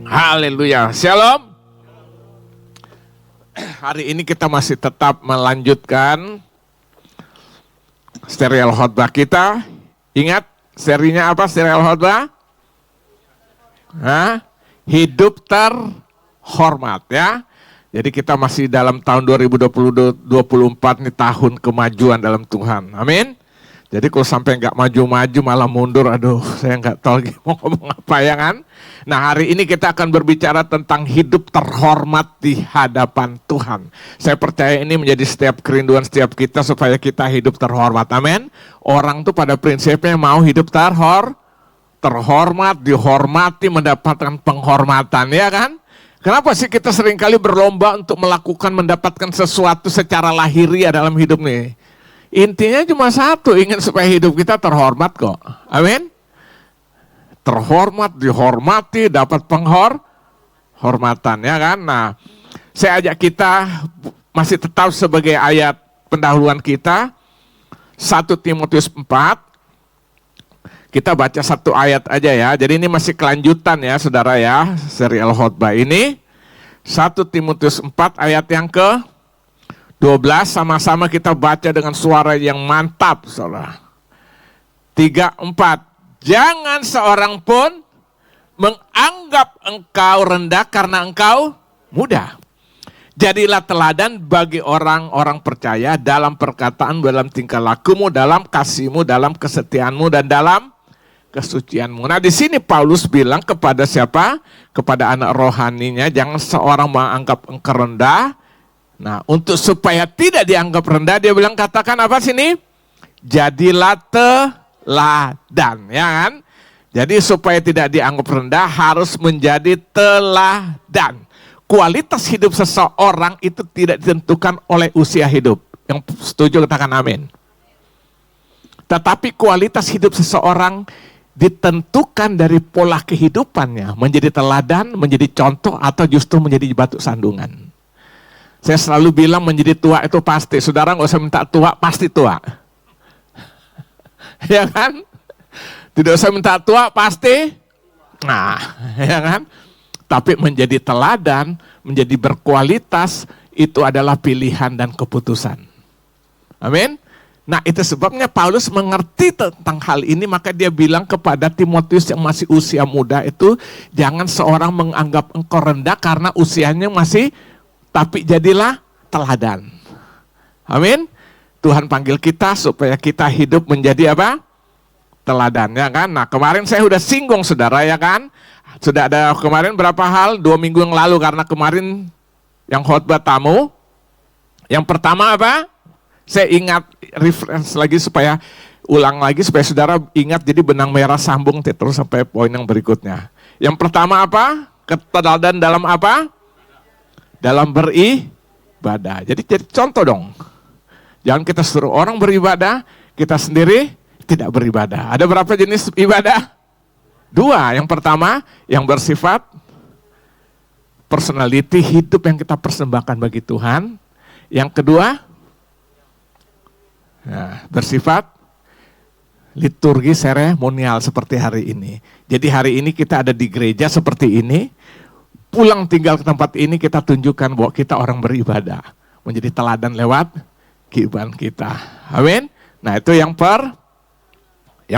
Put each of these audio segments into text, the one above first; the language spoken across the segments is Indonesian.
Haleluya. Shalom. Hari ini kita masih tetap melanjutkan serial khotbah kita. Ingat serinya apa serial khotbah? Hidup terhormat ya. Jadi kita masih dalam tahun 2024 nih, tahun kemajuan dalam Tuhan. Amin. Jadi kalau sampai nggak maju-maju malah mundur, aduh saya nggak tahu lagi mau ngomong apa ya kan. Nah hari ini kita akan berbicara tentang hidup terhormat di hadapan Tuhan. Saya percaya ini menjadi setiap kerinduan setiap kita supaya kita hidup terhormat. Amin. Orang tuh pada prinsipnya mau hidup terhormat, dihormati, mendapatkan penghormatan ya kan. Kenapa sih kita seringkali berlomba untuk mendapatkan sesuatu secara lahiriah dalam hidup nih? Intinya cuma satu, ingin supaya hidup kita terhormat kok. Amin. Terhormat, dihormati, dapat penghormatan ya kan. Nah, saya ajak kita masih tetap sebagai ayat pendahuluan kita 1 Timotius 4. Kita baca satu ayat aja ya. Jadi ini masih kelanjutan ya saudara ya, serial khotbah ini. 1 Timotius 4 ayat yang ke 12, sama-sama kita baca dengan suara yang mantap, saudara. 3, 4. Jangan seorang pun menganggap engkau rendah karena engkau muda. Jadilah teladan bagi orang-orang percaya dalam perkataan, dalam tingkah lakumu, dalam kasihmu, dalam kesetiaanmu, dan dalam kesucianmu. Nah di sini Paulus bilang kepada siapa? Kepada anak rohaninya, jangan seorang menganggap engkau rendah. Nah, untuk supaya tidak dianggap rendah, dia bilang katakan apa sini? Jadilah teladan, ya kan? Jadi supaya tidak dianggap rendah harus menjadi teladan. Kualitas hidup seseorang itu tidak ditentukan oleh usia hidup. Yang setuju katakan amin. Tetapi kualitas hidup seseorang ditentukan dari pola kehidupannya. Menjadi teladan, menjadi contoh, atau justru menjadi batu sandungan. Saya selalu bilang menjadi tua itu pasti. Saudara nggak usah minta tua, pasti tua. Ya kan? Tidak usah minta tua, pasti. Nah, ya kan? Tapi menjadi teladan, menjadi berkualitas, itu adalah pilihan dan keputusan. Amin. Nah itu sebabnya Paulus mengerti tentang hal ini, maka dia bilang kepada Timotius yang masih usia muda itu, jangan seorang menganggap engkau rendah karena usianya masih, tapi jadilah teladan. Amin. Tuhan panggil kita supaya kita hidup menjadi apa? Teladan, ya kan? Nah kemarin saya sudah singgung saudara ya kan? Sudah ada kemarin berapa hal? 2 minggu yang lalu, karena kemarin yang khotbah tamu. Yang pertama apa? Saya ingat, reference lagi supaya, ulang lagi supaya saudara ingat, jadi benang merah sambung terus sampai poin yang berikutnya. Yang pertama apa? Keteladan dalam apa? Dalam beribadah. Jadi contoh dong. Jangan kita suruh orang beribadah, kita sendiri tidak beribadah. Ada berapa jenis ibadah? 2. Yang pertama, yang bersifat personality, hidup yang kita persembahkan bagi Tuhan. Yang kedua, bersifat liturgi seremonial seperti hari ini. Jadi hari ini kita ada di gereja seperti ini. Pulang tinggal ke tempat ini kita tunjukkan bahwa kita orang beribadah. Menjadi teladan lewat kehidupan kita. Amin. Nah itu yang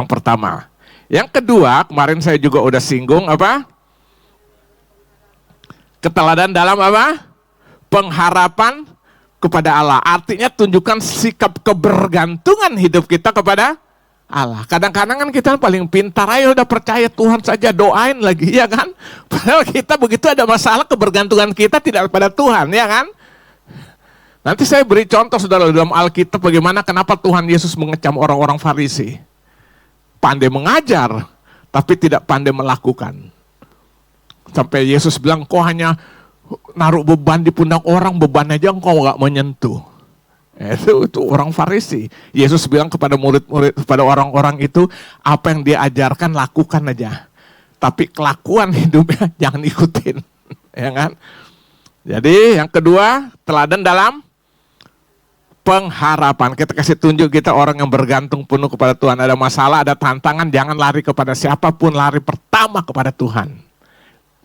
pertama. Yang kedua, kemarin saya juga udah singgung apa? Keteladan dalam apa? Pengharapan kepada Allah. Artinya tunjukkan sikap kebergantungan hidup kita kepada Allah. Kadang-kadang kan kita paling pintar, ayo udah percaya Tuhan saja, doain lagi, ya kan? Padahal kita begitu ada masalah, kebergantungan kita tidak pada Tuhan, ya kan? Nanti saya beri contoh saudara dalam Alkitab bagaimana kenapa Tuhan Yesus mengecam orang-orang Farisi. Pandai mengajar, tapi tidak pandai melakukan. Sampai Yesus bilang, kau hanya naruh beban di pundak orang, beban aja engkau gak menyentuh. Itu orang Farisi. Yesus bilang kepada murid-murid, kepada orang-orang itu, apa yang dia ajarkan lakukan aja. Tapi kelakuan hidupnya jangan ikutin. Ya kan? Jadi yang kedua, teladan dalam pengharapan. Kita kasih tunjuk kita orang yang bergantung penuh kepada Tuhan. Ada masalah, ada tantangan, jangan lari kepada siapapun, lari pertama kepada Tuhan.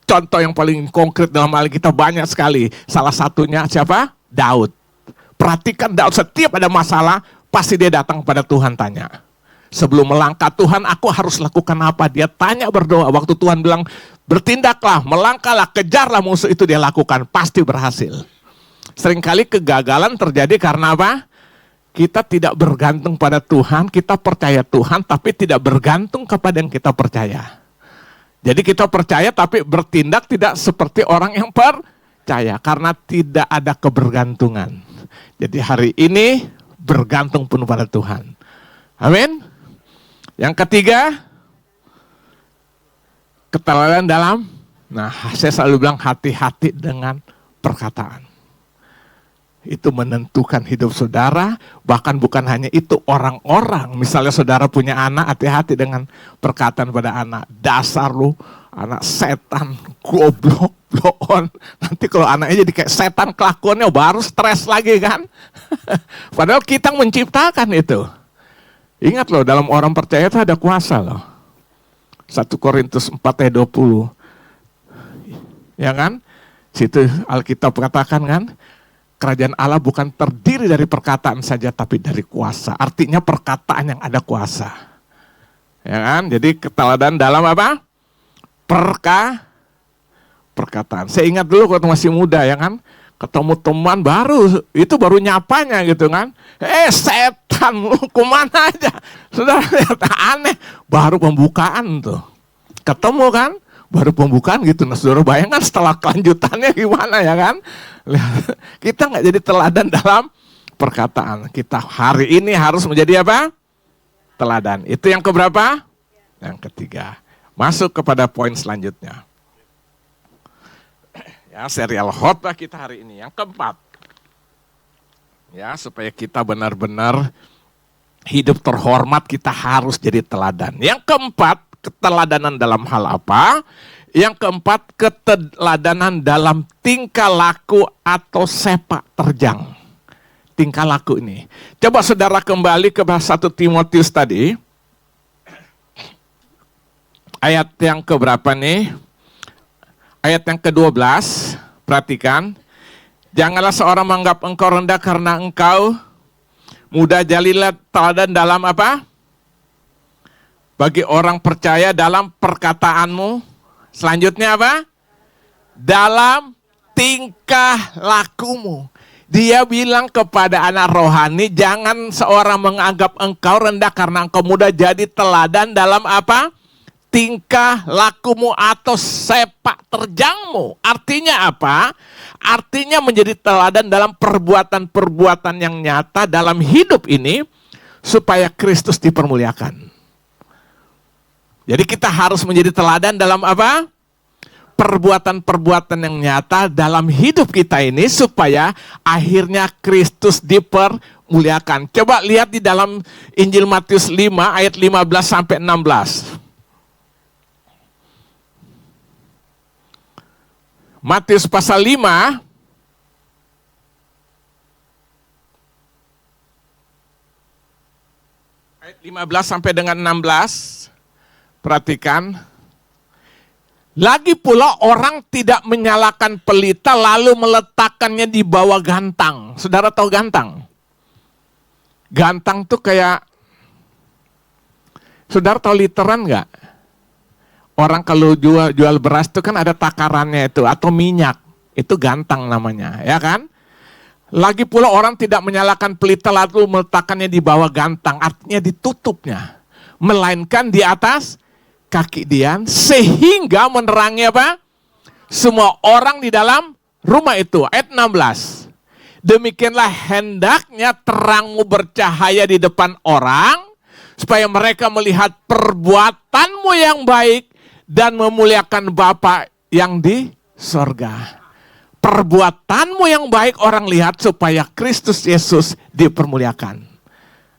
contoh yang paling konkret dalam Alkitab banyak sekali. Salah satunya siapa? Daud. Perhatikan Daud, setiap ada masalah, pasti dia datang pada Tuhan tanya. Sebelum melangkah, Tuhan aku harus lakukan apa? Dia tanya berdoa. Waktu Tuhan bilang, bertindaklah, melangkahlah, kejarlah musuh, itu dia lakukan. Pasti berhasil. Seringkali kegagalan terjadi karena apa? Kita tidak bergantung pada Tuhan, kita percaya Tuhan, tapi tidak bergantung kepada yang kita percaya. Jadi kita percaya tapi bertindak tidak seperti orang yang percaya, karena tidak ada kebergantungan. Jadi hari ini bergantung penuh pada Tuhan. Amin. Yang ketiga, keteladanan dalam, saya selalu bilang hati-hati dengan perkataan. Itu menentukan hidup saudara, bahkan bukan hanya itu, orang-orang. Misalnya saudara punya anak, hati-hati dengan perkataan pada anak. Dasar lu, anak setan, goblok, bloon. Nanti kalau anaknya jadi kayak setan kelakuannya, baru stres lagi kan. Padahal kita menciptakan itu. Ingat loh, dalam orang percaya itu ada kuasa loh. 1 Korintus 4 ayat 20. Ya kan? Situ Alkitab katakan kan, kerajaan Allah bukan terdiri dari perkataan saja, tapi dari kuasa. Artinya perkataan yang ada kuasa. Ya kan? Jadi keteladanan dalam apa? Perkataan. Saya ingat dulu waktu masih muda, ya kan? Ketemu teman baru nyapanya gitu kan. Setan, lu kemana aja? Saudara lihat, aneh. Baru pembukaan tuh. Ketemu kan? Baru pembukaan gitu. Nah saudara bayangkan setelah kelanjutannya gimana ya kan? Kita nggak jadi teladan dalam perkataan. Kita hari ini harus menjadi apa? Teladan. Itu yang keberapa? Yang ketiga. Masuk kepada poin selanjutnya. Ya, serial khotbah kita hari ini. Yang keempat. Ya, supaya kita benar-benar hidup terhormat, kita harus jadi teladan. Yang keempat, keteladanan dalam hal apa? Yang keempat, keteladanan dalam tingkah laku atau sepak terjang. Tingkah laku ini. Coba saudara kembali ke 1 Timotius tadi. Ayat yang keberapa nih? Ayat yang ke-12. Perhatikan. Janganlah seorang menganggap engkau rendah karena engkau muda, jadilah teladan dalam apa? Bagi orang percaya dalam perkataanmu. Selanjutnya apa? Dalam tingkah lakumu. Dia bilang kepada anak rohani, jangan seorang menganggap engkau rendah karena engkau muda, jadi teladan dalam apa? Tingkah lakumu atau sepak terjangmu. Artinya apa? Artinya menjadi teladan dalam perbuatan-perbuatan yang nyata dalam hidup ini, supaya Kristus dipermuliakan. Jadi kita harus menjadi teladan dalam apa? Perbuatan-perbuatan yang nyata dalam hidup kita ini, supaya akhirnya Kristus dipermuliakan. Coba lihat di dalam Injil Matius 5 ayat 15 sampai 16. Matius pasal 5 ayat 15 sampai dengan 16. Perhatikan. Lagi pula orang tidak menyalakan pelita lalu meletakkannya di bawah gantang. Saudara tahu gantang? Gantang tuh kayak, saudara tahu literan nggak? Orang kalau jual beras itu kan ada takarannya itu, atau minyak. Itu gantang namanya, ya kan? Lagi pula orang tidak menyalakan pelita lalu meletakkannya di bawah gantang. Artinya ditutupnya. Melainkan di atas kaki dian, sehingga menerangi apa? Semua orang di dalam rumah itu. Ayat 16. Demikianlah hendaknya terangmu bercahaya di depan orang, supaya mereka melihat perbuatanmu yang baik dan memuliakan Bapa yang di sorga. Perbuatanmu yang baik orang lihat, supaya Kristus Yesus dipermuliakan.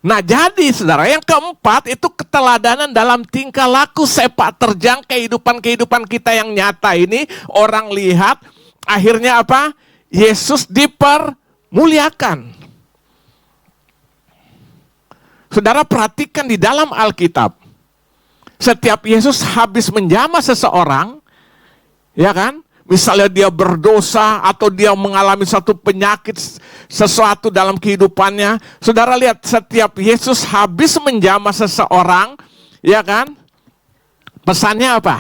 Nah jadi saudara, yang keempat itu keteladanan dalam tingkah laku sepak terjang kehidupan kita yang nyata ini. Orang lihat, akhirnya apa? Yesus dipermuliakan. Saudara perhatikan di dalam Alkitab. Setiap Yesus habis menjamah seseorang, Ya kan? Misalnya dia berdosa atau dia mengalami satu penyakit sesuatu dalam kehidupannya. Saudara lihat, setiap Yesus habis menjamah seseorang, ya kan? Pesannya apa?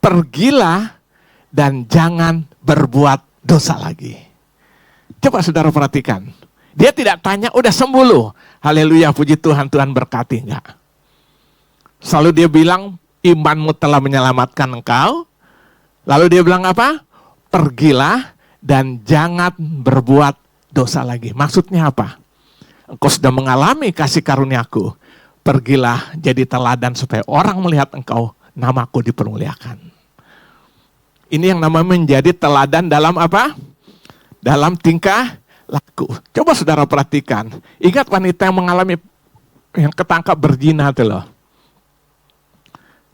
Pergilah dan jangan berbuat dosa lagi. Coba saudara perhatikan. Dia tidak tanya, udah sembuh lu. Haleluya, puji Tuhan, Tuhan berkati. Enggak. Selalu dia bilang, imanmu telah menyelamatkan engkau. Lalu dia bilang apa? Pergilah dan jangan berbuat dosa lagi. Maksudnya apa? Engkau sudah mengalami kasih karuniaku. Pergilah jadi teladan supaya orang melihat engkau, namaku dipermuliakan. Ini yang namanya menjadi teladan dalam apa? Dalam tingkah laku. Coba saudara perhatikan. Ingat wanita yang mengalami, yang ketangkap berzina itu loh.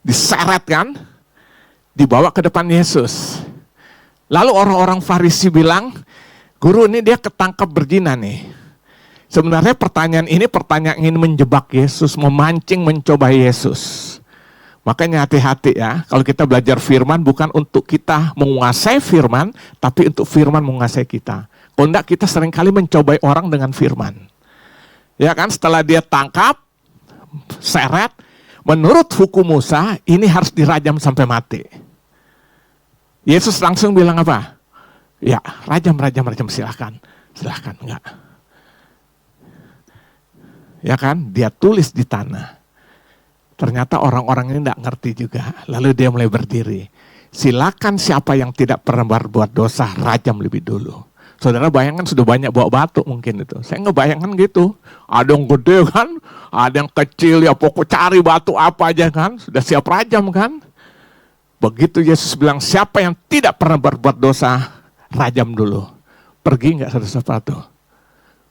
Diseret kan, dibawa ke depan Yesus. Lalu orang-orang Farisi bilang, guru ini dia ketangkap berzina nih. Sebenarnya pertanyaan ini pertanyaan ingin menjebak Yesus, memancing, mencoba Yesus. Makanya hati-hati ya, kalau kita belajar firman bukan untuk kita menguasai firman, tapi untuk firman menguasai kita. Kalau enggak, kita seringkali mencobai orang dengan firman. Ya kan, setelah dia tangkap, seret, menurut hukum Musa, ini harus dirajam sampai mati. Yesus langsung bilang apa? Ya, rajam, silahkan, enggak. Ya kan, dia tulis di tanah. Ternyata orang-orang ini enggak ngerti juga. Lalu dia mulai berdiri. Silakan siapa yang tidak pernah berbuat dosa, rajam lebih dulu. Saudara bayangkan sudah banyak bawa batu mungkin itu. Saya ngebayangkan gitu. Ada yang gede kan, ada yang kecil, ya pokok cari batu apa aja kan. Sudah siap rajam kan. Begitu Yesus bilang, siapa yang tidak pernah berbuat dosa, rajam dulu. Pergi nggak saudara tuh?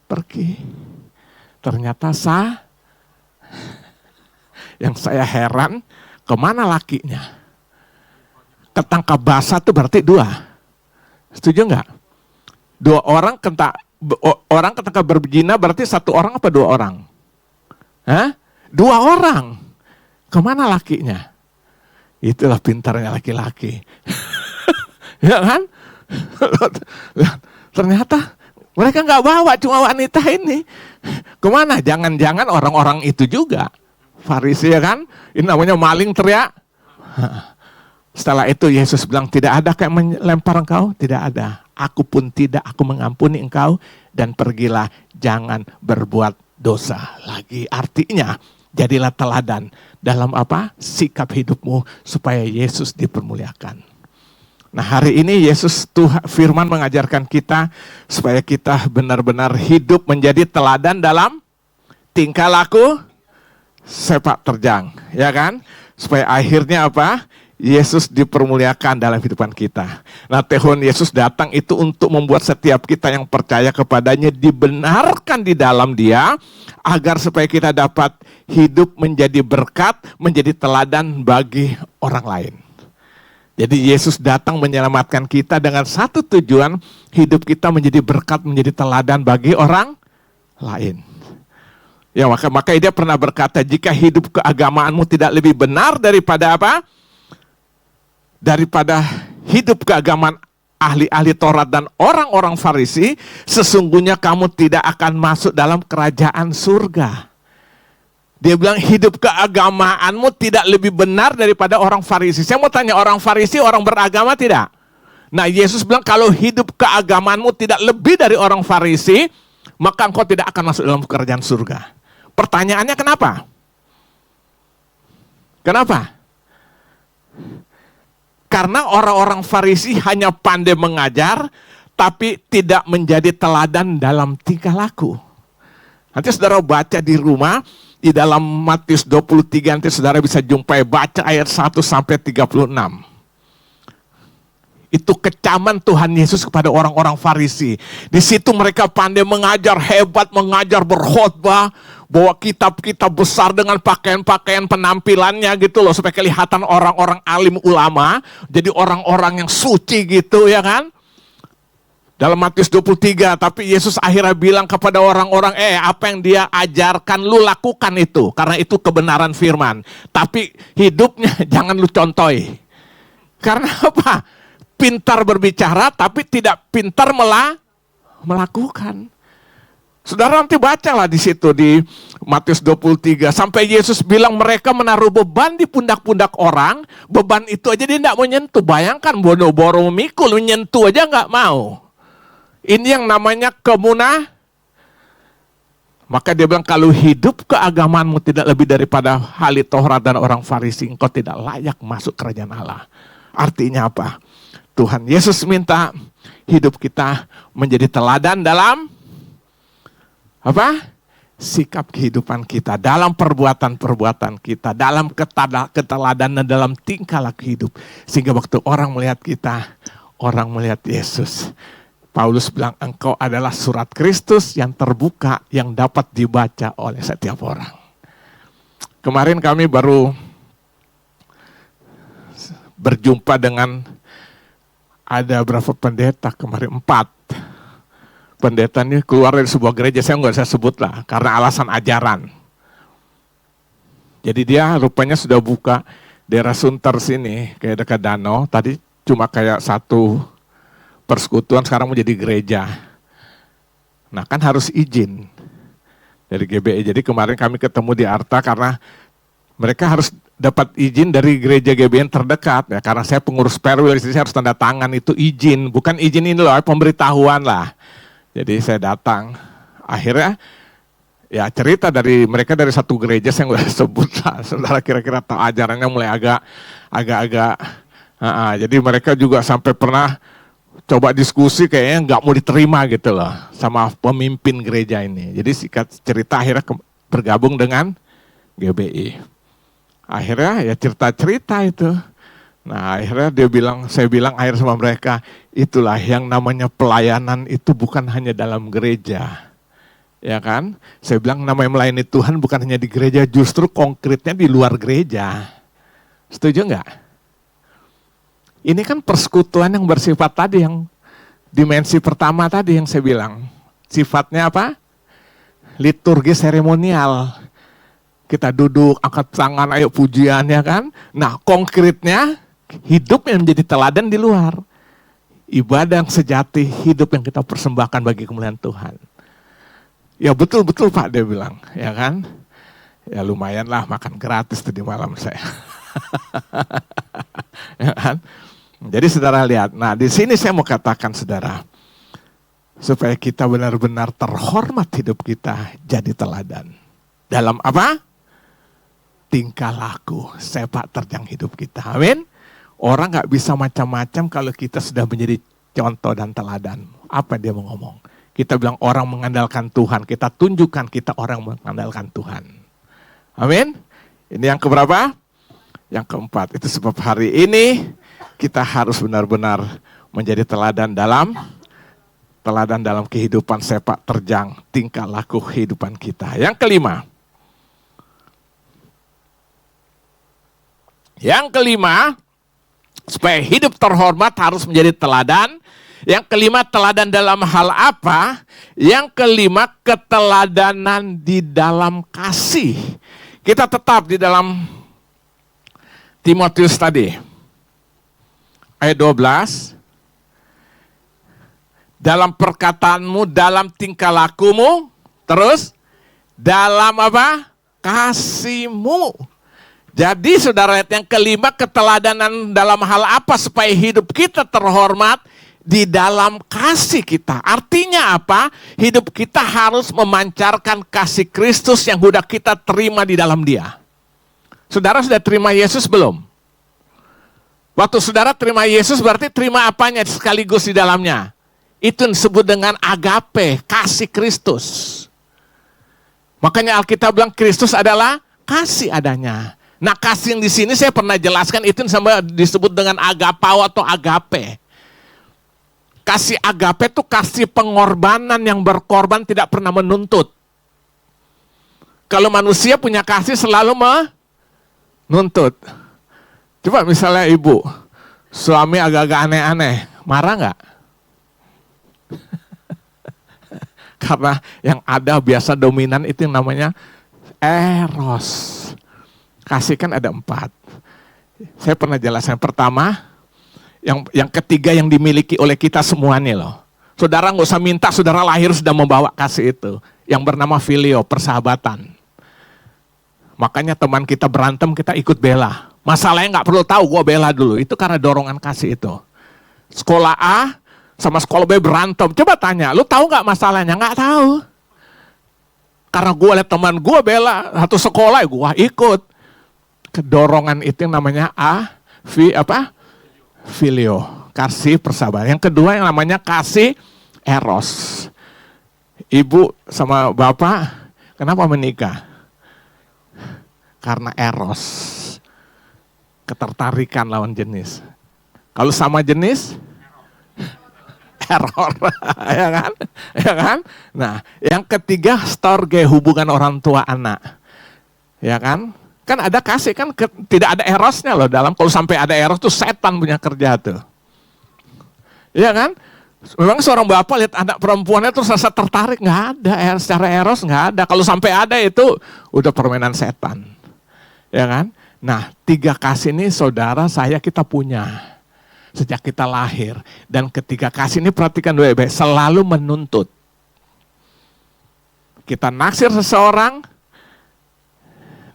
Pergi. Ternyata yang saya heran, kemana lakinya? Ketangkap basah itu berarti 2. Setuju nggak? 2 orang ketangkap berzina berarti 1 orang apa 2 orang? 2 orang. Kemana lakinya? Itulah pintarnya laki-laki. Ya kan? Ternyata mereka nggak bawa cuma wanita ini. Kemana? Jangan-jangan orang-orang itu juga. Farisi ya kan? Ini namanya maling teriak. Setelah itu Yesus bilang, tidak ada kayak melempar engkau? Tidak ada. Aku pun tidak, aku mengampuni engkau. Dan pergilah, jangan berbuat dosa lagi. Artinya, jadilah teladan dalam apa? Sikap hidupmu supaya Yesus dipermuliakan. Nah hari ini Yesus Tuhan firman mengajarkan kita supaya kita benar-benar hidup menjadi teladan dalam tingkah laku sepak terjang, ya kan? Supaya akhirnya apa? Yesus dipermuliakan dalam kehidupan kita. Nah, Tuhan Yesus datang itu untuk membuat setiap kita yang percaya kepadanya dibenarkan di dalam Dia, agar supaya kita dapat hidup menjadi berkat, menjadi teladan bagi orang lain. Jadi Yesus datang menyelamatkan kita dengan satu tujuan, hidup kita menjadi berkat, menjadi teladan bagi orang lain. Ya, maka dia pernah berkata, jika hidup keagamaanmu tidak lebih benar daripada apa? Daripada hidup keagamaan ahli-ahli Taurat dan orang-orang Farisi, sesungguhnya kamu tidak akan masuk dalam kerajaan surga. Dia bilang hidup keagamaanmu tidak lebih benar daripada orang Farisi. Saya mau tanya, orang Farisi orang beragama tidak? Nah Yesus bilang kalau hidup keagamaanmu tidak lebih dari orang Farisi, maka engkau tidak akan masuk dalam kerajaan surga. Pertanyaannya kenapa? Kenapa? Karena orang-orang Farisi hanya pandai mengajar, tapi tidak menjadi teladan dalam tingkah laku. Nanti saudara baca di rumah, di dalam Matius 23, nanti saudara bisa jumpai, baca ayat 1 sampai 36. Itu kecaman Tuhan Yesus kepada orang-orang Farisi. Di situ mereka pandai mengajar, hebat mengajar, berkhotbah, bawa kitab-kitab besar dengan pakaian-pakaian penampilannya gitu loh, supaya kelihatan orang-orang alim ulama, jadi orang-orang yang suci gitu ya kan. Dalam Matius 23, tapi Yesus akhirnya bilang kepada orang-orang, apa yang dia ajarkan lu lakukan itu, karena itu kebenaran firman. Tapi hidupnya jangan lu contohi. Karena apa? Pintar berbicara, tapi tidak pintar melakukan. Saudara nanti bacalah di situ di Matius 23, sampai Yesus bilang mereka menaruh beban di pundak-pundak orang, beban itu aja dia tidak mau nyentuh. Bayangkan boro-boro memikul, menyentuh aja nggak mau. Ini yang namanya Maka dia bilang, kalau hidup keagamanmu tidak lebih daripada ahli Taurat dan orang Farisi, engkau tidak layak masuk kerajaan Allah. Artinya apa? Tuhan Yesus minta hidup kita menjadi teladan dalam apa? Sikap kehidupan kita, dalam perbuatan-perbuatan kita, dalam keteladanan, dalam tingkah laku hidup. Sehingga waktu orang melihat kita, orang melihat Yesus. Paulus bilang, engkau adalah surat Kristus yang terbuka, yang dapat dibaca oleh setiap orang. Kemarin kami baru berjumpa dengan ada berapa pendeta kemarin, 4. Pendeta ini keluar dari sebuah gereja, saya nggak bisa sebut lah, karena alasan ajaran. Jadi dia rupanya sudah buka daerah Sunter sini, kayak dekat danau, tadi cuma kayak satu persekutuan, sekarang mau jadi gereja. Nah kan harus izin dari GBI. Jadi kemarin kami ketemu di Arta karena mereka harus dapat izin dari gereja GBI yang terdekat. Ya, karena saya pengurus perwil, saya harus tanda tangan itu izin. Bukan izin ini loh, pemberitahuan lah. Jadi saya datang. Akhirnya ya cerita dari mereka dari satu gereja, saya nggak sebut lah. Saudara kira-kira tahu ajarannya mulai agak-agak. Jadi mereka juga sampai pernah coba diskusi kayaknya nggak mau diterima gitu loh sama pemimpin gereja ini. Jadi singkat cerita akhirnya bergabung dengan GBI. Akhirnya ya cerita-cerita itu. Nah akhirnya saya bilang akhirnya sama mereka, itulah yang namanya pelayanan itu bukan hanya dalam gereja. Ya kan? Saya bilang namanya melayani Tuhan bukan hanya di gereja, justru konkretnya di luar gereja. Setuju nggak? Ini kan persekutuan yang bersifat tadi, yang dimensi pertama tadi yang saya bilang. Sifatnya apa? Liturgi seremonial. Kita duduk, angkat tangan, ayo pujian, ya kan? Nah konkretnya, hidup yang menjadi teladan di luar. Ibadah yang sejati, hidup yang kita persembahkan bagi kemuliaan Tuhan. Ya betul-betul Pak, dia bilang, ya kan? Ya lumayan lah makan gratis tadi malam saya. Ya kan? Jadi saudara lihat, nah di sini saya mau katakan saudara, supaya kita benar-benar terhormat hidup kita jadi teladan. Dalam apa? Tingkah laku, sepak terjang hidup kita. Amin. Orang gak bisa macam-macam kalau kita sudah menjadi contoh dan teladan. Apa dia mau ngomong? Kita bilang orang mengandalkan Tuhan, kita tunjukkan kita orang mengandalkan Tuhan. Amin. Ini yang keberapa? Yang keempat. Itu sebab hari ini kita harus benar-benar menjadi teladan dalam kehidupan sepak terjang tingkah laku kehidupan kita. Yang kelima. Supaya hidup terhormat harus menjadi teladan. Yang kelima, teladan dalam hal apa? Yang kelima, keteladanan di dalam kasih. Kita tetap di dalam Timotius tadi. Ayat 12, dalam perkataanmu, dalam tingkah lakumu, terus dalam apa? Kasihmu. Jadi saudara, yang kelima, keteladanan dalam hal apa supaya hidup kita terhormat di dalam kasih kita. Artinya apa? Hidup kita harus memancarkan kasih Kristus yang sudah kita terima di dalam Dia. Saudara sudah terima Yesus belum? Waktu saudara terima Yesus berarti terima apanya sekaligus di dalamnya? Itu disebut dengan agape, kasih Kristus. Makanya Alkitab bilang Kristus adalah kasih adanya. Nah kasih yang di sini saya pernah jelaskan itu disebut dengan agapao atau agape. Kasih agape itu kasih pengorbanan yang berkorban, tidak pernah menuntut. Kalau manusia punya kasih selalu menuntut. Coba misalnya ibu, suami agak-agak aneh-aneh, marah nggak? Karena yang ada biasa dominan itu yang namanya eros. Kasih kan ada 4. Saya pernah jelaskan. Pertama, yang ketiga yang dimiliki oleh kita semuanya loh. Saudara nggak usah minta, saudara lahir sudah membawa kasih itu. Yang bernama filio, persahabatan. Makanya teman kita berantem, kita ikut bela. Masalahnya nggak perlu tahu, gue bela dulu. Itu karena dorongan kasih itu. Sekolah A sama sekolah B berantem. Coba tanya, lu tahu nggak masalahnya? Nggak tahu. Karena gue lihat teman gue bela satu sekolah, gue ikut. Kedorongan itu yang namanya filio, kasih persahabatan. Yang kedua yang namanya kasih eros. Ibu sama bapak, kenapa menikah? Karena eros. Ketertarikan lawan jenis. Kalau sama jenis, error, ya kan? Ya kan? Nah, yang ketiga storge, hubungan orang tua anak, ya kan? Kan ada kasih kan, tidak ada erosnya loh dalam. Kalau sampai ada eros tuh setan punya kerja tuh, ya kan? Memang seorang bapak lihat anak perempuannya terus rasa tertarik, nggak ada, secara eros nggak ada. Kalau sampai ada itu udah permainan setan, ya kan? Nah, 3 kasih ini saudara saya kita punya sejak kita lahir. Dan ketiga kasih ini perhatikan dulu ya, selalu menuntut. Kita naksir seseorang,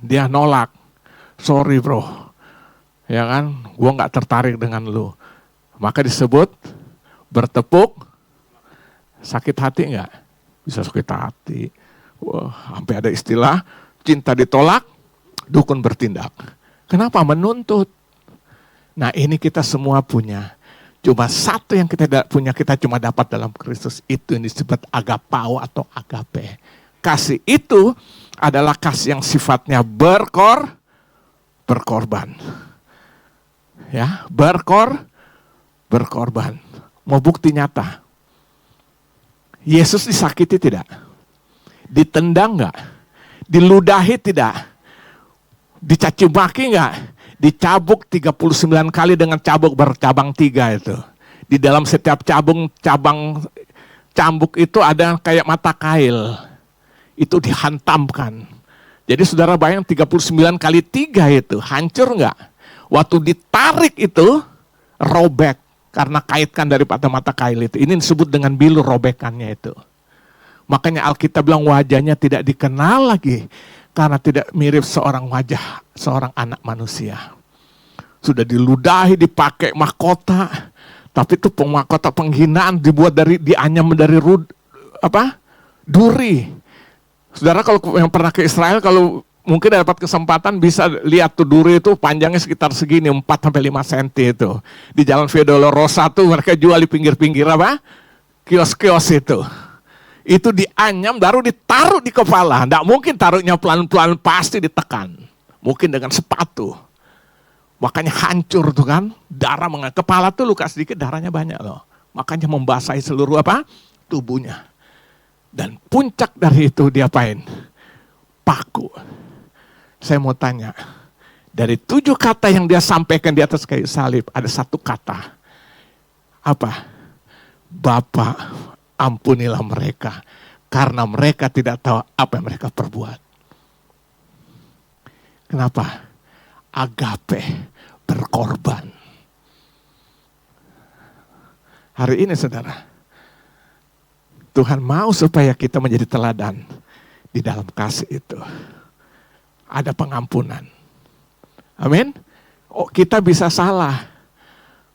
dia nolak. Sorry bro, ya kan, gua nggak tertarik dengan lu. Maka disebut bertepuk sakit hati nggak? Bisa sakit hati. Wah, sampai ada istilah cinta ditolak, dukun bertindak. Kenapa? Menuntut. Nah, ini kita semua punya. Cuma satu yang kita tidak punya, kita cuma dapat dalam Kristus. Itu yang disebut agapao atau agape. Kasih itu adalah kasih yang sifatnya berkorban. Ya, berkorban. Mau bukti nyata? Yesus disakiti tidak? Ditendang enggak? Diludahi tidak? Dicaci maki enggak? Dicabuk 39 kali dengan cabuk bercabang 3 itu. Di dalam setiap cabang cambuk itu ada kayak mata kail. Itu dihantamkan. Jadi saudara bayang 39 kali 3 itu, hancur enggak? Waktu ditarik itu, robek. Karena kaitkan daripada mata kail itu. Ini disebut dengan bilu robekannya itu. Makanya Alkitab bilang wajahnya tidak dikenal lagi. Karena tidak mirip seorang anak manusia. Sudah diludahi, dipakai mahkota. Tapi itu mahkota penghinaan dibuat dianyam dari duri. Saudara kalau yang pernah ke Israel, kalau mungkin dapat kesempatan bisa lihat tuh duri itu panjangnya sekitar segini, 4-5 cm itu. Di Jalan Via Dolorosa tuh mereka jual di pinggir-pinggir kios-kios itu. Itu dianyam baru ditaruh di kepala. Nggak mungkin taruhnya pelan-pelan, pasti ditekan. Mungkin dengan sepatu. Makanya hancur tuh kan. Darah kepala tuh luka sedikit, darahnya banyak loh. Makanya membasahi seluruh tubuhnya. Dan puncak dari itu diapain? Paku. Saya mau tanya. Dari 7 kata yang dia sampaikan di atas kayu salib, ada 1 kata. Apa? Bapa, ampunilah mereka, karena mereka tidak tahu apa yang mereka perbuat. Kenapa? Agape, berkorban. Hari ini saudara, Tuhan mau supaya kita menjadi teladan di dalam kasih itu. Ada pengampunan. Amin. Oh, kita bisa salah.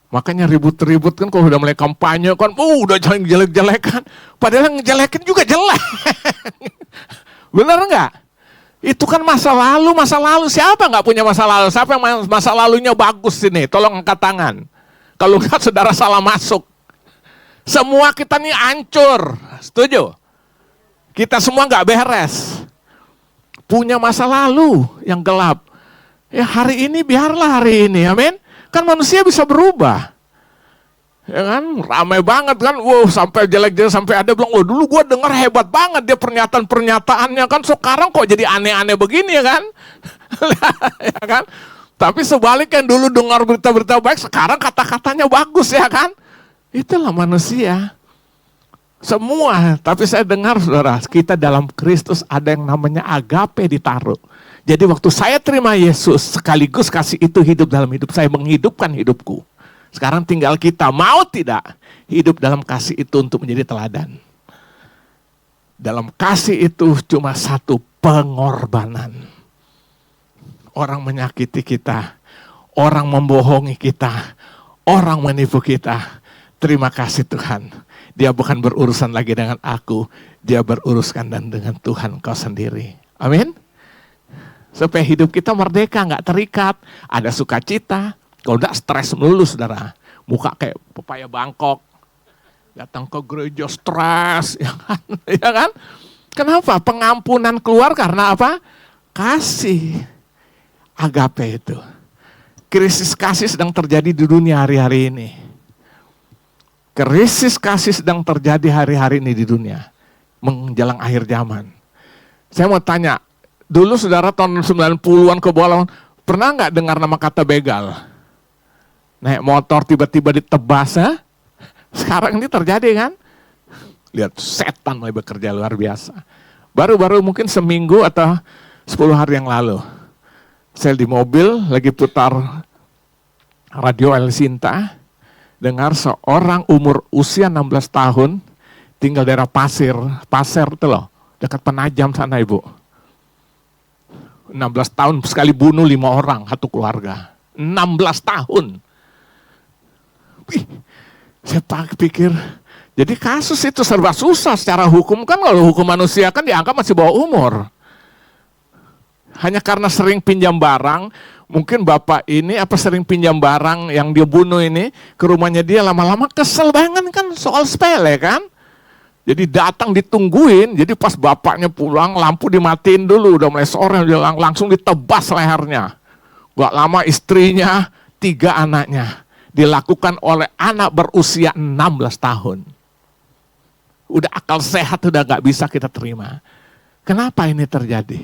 Makanya ribut-ribut kan kalau udah mulai kampanye kan, udah jelek-jelekan. Padahal yang ngejelekin juga jelek. Bener nggak? Itu kan masa lalu. Siapa nggak punya masa lalu? Siapa yang masa lalunya bagus ini? Tolong angkat tangan. Kalau nggak saudara salah masuk. Semua kita nih hancur. Setuju? Kita semua nggak beres. Punya masa lalu yang gelap. Ya hari ini biarlah hari ini, amin. Kan manusia bisa berubah. Ya kan, ramai banget kan. Wow, sampai jelek-jelek, sampai ada bilang, dulu gue dengar hebat banget dia pernyataan-pernyataannya kan. Sekarang kok jadi aneh-aneh begini ya kan. Ya kan. Tapi sebaliknya dulu dengar berita-berita baik, sekarang kata-katanya bagus ya kan. Itulah manusia. Semua, tapi saya dengar saudara, kita dalam Kristus ada yang namanya agape ditaruh. Jadi waktu saya terima Yesus, sekaligus kasih itu hidup dalam hidup saya, menghidupkan hidupku. Sekarang tinggal kita mau tidak hidup dalam kasih itu untuk menjadi teladan. Dalam kasih itu cuma satu, pengorbanan. Orang menyakiti kita, orang membohongi kita, orang menipu kita. Terima kasih Tuhan. Dia bukan berurusan lagi dengan aku, dia beruruskan dan dengan Tuhan kau sendiri. Amin. Supaya hidup kita merdeka, gak terikat, ada sukacita. Kalau enggak stres melulu saudara. Muka kayak pepaya Bangkok. Datang ke gereja stres, ya kan? Ya kan? Kenapa? Pengampunan keluar karena apa? Kasih. Agape itu. Krisis kasih sedang terjadi di dunia hari-hari ini. Krisis kasih sedang terjadi hari-hari ini di dunia. Menjelang akhir zaman. Saya mau tanya, dulu saudara tahun 90-an ke bawah, pernah nggak dengar nama kata begal? Naik motor tiba-tiba ditebas, ya? Sekarang ini terjadi kan? Lihat setan mulai bekerja luar biasa. Baru-baru mungkin seminggu atau 10 hari yang lalu. Saya di mobil lagi putar radio El Sinta. Dengar seorang umur usia 16 tahun, tinggal daerah Pasir itu loh, dekat Penajam sana ibu. 16 tahun sekali bunuh 5 orang, satu keluarga. 16 tahun. Wih, saya pikir, jadi kasus itu serba susah secara hukum kan, kalau hukum manusia kan dianggap masih bawah umur. Hanya karena sering pinjam barang, mungkin bapak ini sering pinjam barang yang dia bunuh ini ke rumahnya dia, lama-lama kesel banget kan, soal sepele kan. Jadi datang ditungguin, jadi pas bapaknya pulang lampu dimatiin dulu, udah mulai sore langsung ditebas lehernya. Gak lama istrinya, 3 anaknya dilakukan oleh anak berusia 16 tahun. Udah akal sehat udah gak bisa kita terima. Kenapa ini terjadi?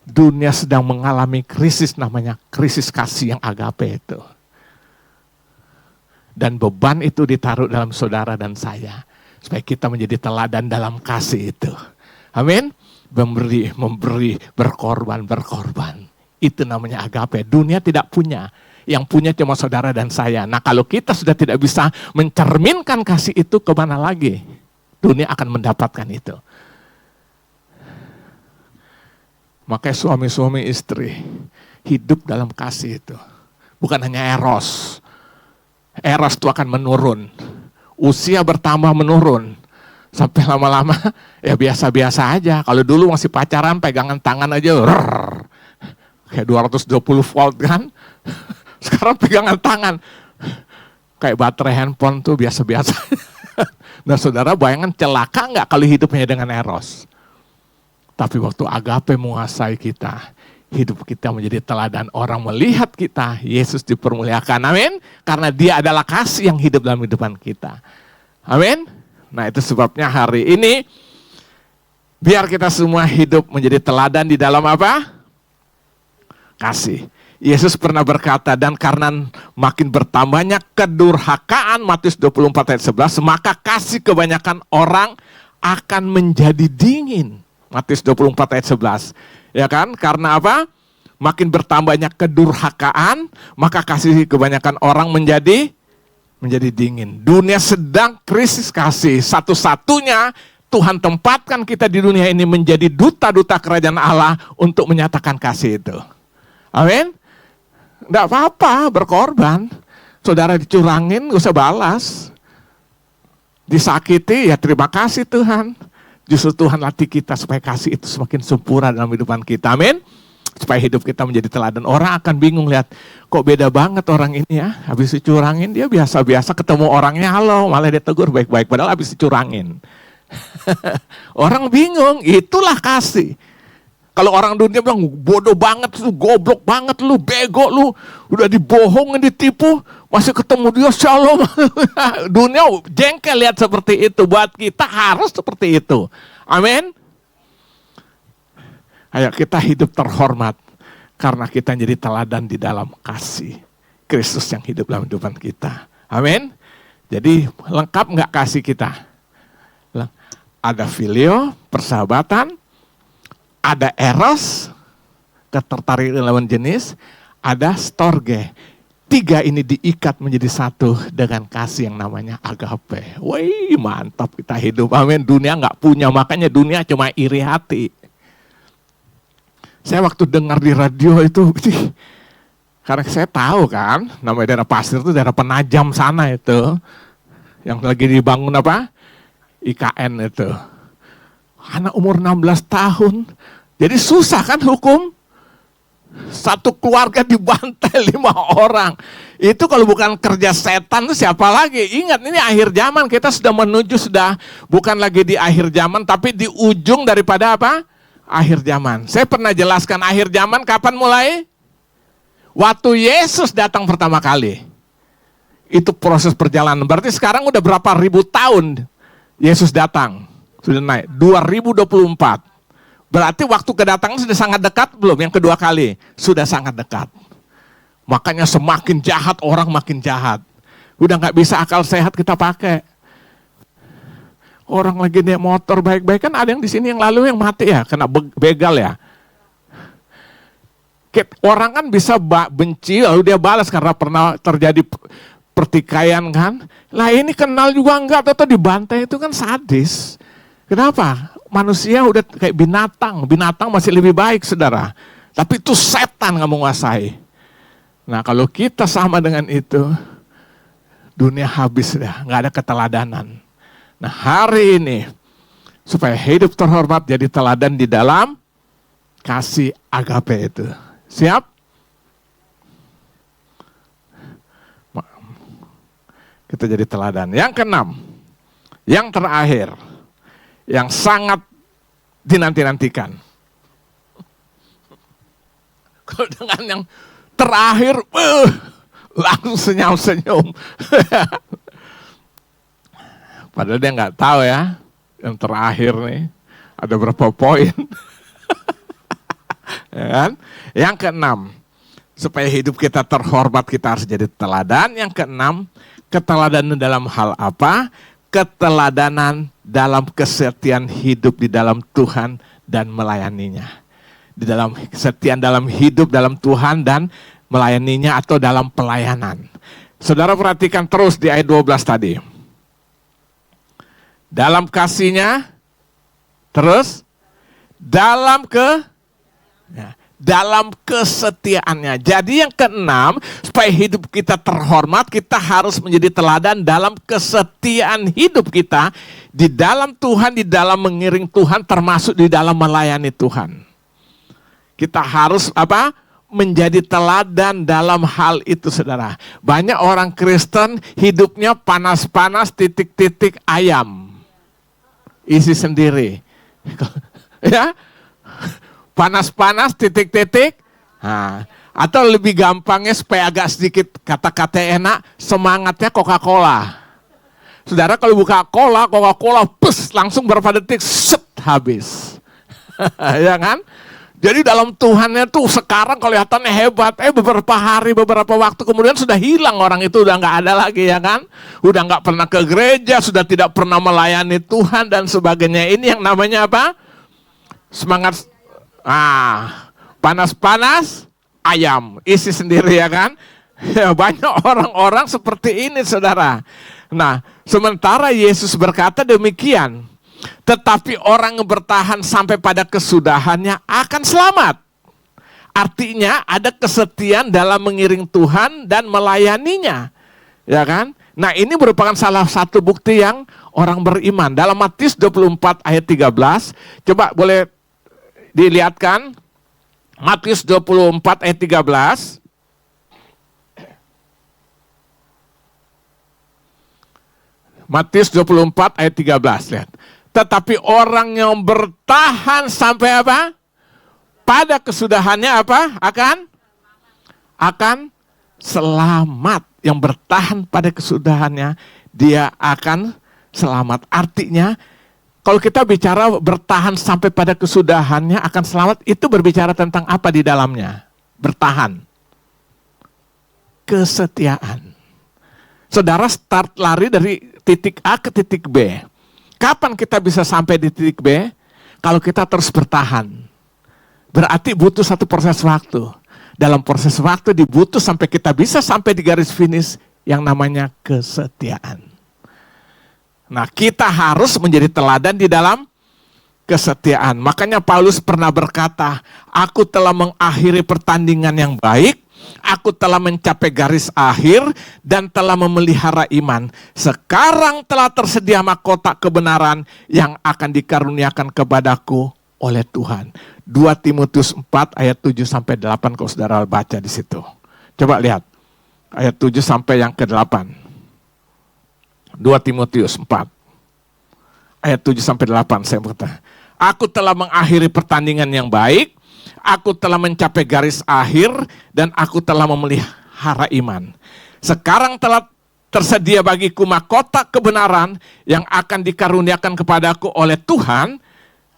Dunia sedang mengalami krisis, namanya krisis kasih yang agape itu. Dan beban itu ditaruh dalam saudara dan saya. Supaya kita menjadi teladan dalam kasih itu. Amin. Memberi, berkorban. Itu namanya agape. Dunia tidak punya. Yang punya cuma saudara dan saya. Nah kalau kita sudah tidak bisa mencerminkan kasih itu, kemana lagi? Dunia akan mendapatkan itu. Makanya suami-suami istri hidup dalam kasih itu. Bukan hanya eros. Eros itu akan menurun. Usia bertambah menurun. Sampai lama-lama ya biasa-biasa aja. Kalau dulu masih pacaran pegangan tangan aja. Kayak 220 volt kan. Sekarang pegangan tangan. Kayak baterai handphone tuh biasa-biasa. Nah saudara bayangkan celaka nggak kalau hidupnya dengan eros. Tapi waktu agape menguasai kita, hidup kita menjadi teladan, orang melihat kita, Yesus dipermuliakan, amin. Karena dia adalah kasih yang hidup dalam kehidupan kita, amin. Nah itu sebabnya hari ini, biar kita semua hidup menjadi teladan di dalam apa? Kasih. Yesus pernah berkata, dan karena makin bertambahnya kedurhakaan, Matius 24 ayat 11, maka kasih kebanyakan orang akan menjadi dingin. Matius 24 ayat 11. Ya kan? Karena apa? Makin bertambahnya kedurhakaan, maka kasih kebanyakan orang menjadi dingin. Dunia sedang krisis kasih. Satu-satunya Tuhan tempatkan kita di dunia ini menjadi duta-duta kerajaan Allah untuk menyatakan kasih itu. Amin? Enggak apa-apa berkorban. Saudara dicurangin, gak usah balas. Disakiti, ya terima kasih Tuhan. Justru Tuhan latih kita supaya kasih itu semakin sempurna dalam kehidupan kita. Amin. Supaya hidup kita menjadi teladan. Orang akan bingung lihat, kok beda banget orang ini ya. Habis dicurangin dia biasa-biasa, ketemu orangnya halo, malah dia tegur baik-baik. Padahal habis dicurangin. Orang bingung, itulah kasih. Kalau orang dunia bilang, bodoh banget lu, goblok banget lu, bego lu, udah dibohongin, ditipu, masih ketemu dia, shalom. Dunia jengkel lihat seperti itu, buat kita harus seperti itu. Amin. Ayo kita hidup terhormat, karena kita jadi teladan di dalam kasih Kristus yang hidup dalam kehidupan kita. Amin. Jadi lengkap nggak kasih kita? Ada filio, persahabatan. Ada eros, ketertarikan lawan jenis. Ada storge. 3 ini diikat menjadi satu dengan kasih yang namanya agape. Wih, mantap kita hidup. Amin. Dunia nggak punya, makanya dunia cuma iri hati. Saya waktu dengar di radio itu, karena saya tahu kan, namanya daerah pasir itu daerah Penajam sana itu, yang lagi dibangun apa? IKN itu. Anak umur 16 tahun, jadi susah kan hukum? Satu keluarga dibantai 5 orang. Itu kalau bukan kerja setan itu siapa lagi? Ingat ini akhir zaman, kita sudah menuju sudah bukan lagi di akhir zaman tapi di ujung daripada apa? Akhir zaman. Saya pernah jelaskan akhir zaman kapan mulai? Waktu Yesus datang pertama kali. Itu proses perjalanan. Berarti sekarang udah berapa ribu tahun Yesus datang? Sudah naik 2024. Berarti waktu kedatangan sudah sangat dekat belum? Yang kedua kali sudah sangat dekat. Makanya semakin jahat orang makin jahat. Udah nggak bisa akal sehat kita pakai. Orang lagi naik motor baik-baik kan ada yang di sini yang lalu yang mati ya kena begal ya. Orang kan bisa benci lalu dia balas karena pernah terjadi pertikaian kan. Lah ini kenal juga enggak atau dibantai itu kan sadis. Kenapa? Manusia udah kayak binatang. Binatang masih lebih baik, saudara. Tapi itu setan nggak menguasai. Nah, kalau kita sama dengan itu, dunia habis dah, nggak ada keteladanan. Nah, hari ini, supaya hidup terhormat jadi teladan di dalam kasih agape itu. Siap? Kita jadi teladan. Yang keenam, yang terakhir, yang sangat dinanti-nantikan. Kalau dengan yang terakhir, langsung senyum-senyum. Padahal dia nggak tahu ya, yang terakhir nih ada berapa poin. Ya kan? Yang keenam, supaya hidup kita terhormat kita harus jadi teladan. Yang keenam, keteladanan dalam hal apa? Keteladanan dalam kesetiaan hidup di dalam Tuhan dan melayaninya. Di dalam kesetiaan dalam hidup dalam Tuhan dan melayaninya atau dalam pelayanan. Saudara perhatikan terus di ayat 12 tadi. Dalam kasihnya, terus dalam dalam kesetiaannya. Jadi yang keenam, supaya hidup kita terhormat, kita harus menjadi teladan dalam kesetiaan hidup kita di dalam Tuhan, di dalam mengiring Tuhan, termasuk di dalam melayani Tuhan. Kita harus apa? Menjadi teladan dalam hal itu, saudara. Banyak orang Kristen hidupnya panas-panas titik-titik ayam. Isi sendiri. Ya. Panas-panas, titik-titik. Nah, atau lebih gampangnya supaya agak sedikit kata-kata enak, semangatnya Coca-Cola. Saudara kalau buka Coca-Cola, langsung berapa detik, set, habis. Ya kan? Jadi dalam Tuhannya tuh sekarang kelihatannya hebat. Beberapa hari, beberapa waktu kemudian sudah hilang orang itu, udah nggak ada lagi ya kan? Udah nggak pernah ke gereja, sudah tidak pernah melayani Tuhan dan sebagainya. Ini yang namanya apa? Semangat. Panas-panas ayam, isi sendiri ya kan? Ya, banyak orang-orang seperti ini, saudara. Nah, sementara Yesus berkata demikian, tetapi orang yang bertahan sampai pada kesudahannya akan selamat. Artinya ada kesetiaan dalam mengiring Tuhan dan melayaninya, ya kan? Nah, ini merupakan salah satu bukti yang orang beriman. Dalam Matius 24 ayat 13, coba boleh dilihatkan Matius 24 ayat 13. Matius 24 ayat 13, lihat. Tetapi orang yang bertahan sampai apa? Pada kesudahannya apa? Akan selamat. Yang bertahan pada kesudahannya, dia akan selamat. Artinya kalau kita bicara bertahan sampai pada kesudahannya akan selamat, itu berbicara tentang apa di dalamnya? Bertahan. Kesetiaan. Saudara start lari dari titik A ke titik B. kapan kita bisa sampai di titik B? Kalau kita terus bertahan. Berarti butuh satu proses waktu. Dalam proses waktu dibutuh sampai kita bisa sampai di garis finish yang namanya kesetiaan. Nah, kita harus menjadi teladan di dalam kesetiaan. Makanya Paulus pernah berkata, aku telah mengakhiri pertandingan yang baik, aku telah mencapai garis akhir dan telah memelihara iman. Sekarang telah tersedia mahkota kebenaran yang akan dikaruniakan kepadaku oleh Tuhan. 2 Timotius 4 ayat 7 sampai 8 kalau saudara baca di situ. Coba lihat ayat 7 sampai yang ke-8. 2 Timotius 4 ayat 7 sampai 8 saya berkata, aku telah mengakhiri pertandingan yang baik, aku telah mencapai garis akhir dan aku telah memelihara iman. Sekarang telah tersedia bagiku mahkota kebenaran yang akan dikaruniakan kepadaku oleh Tuhan,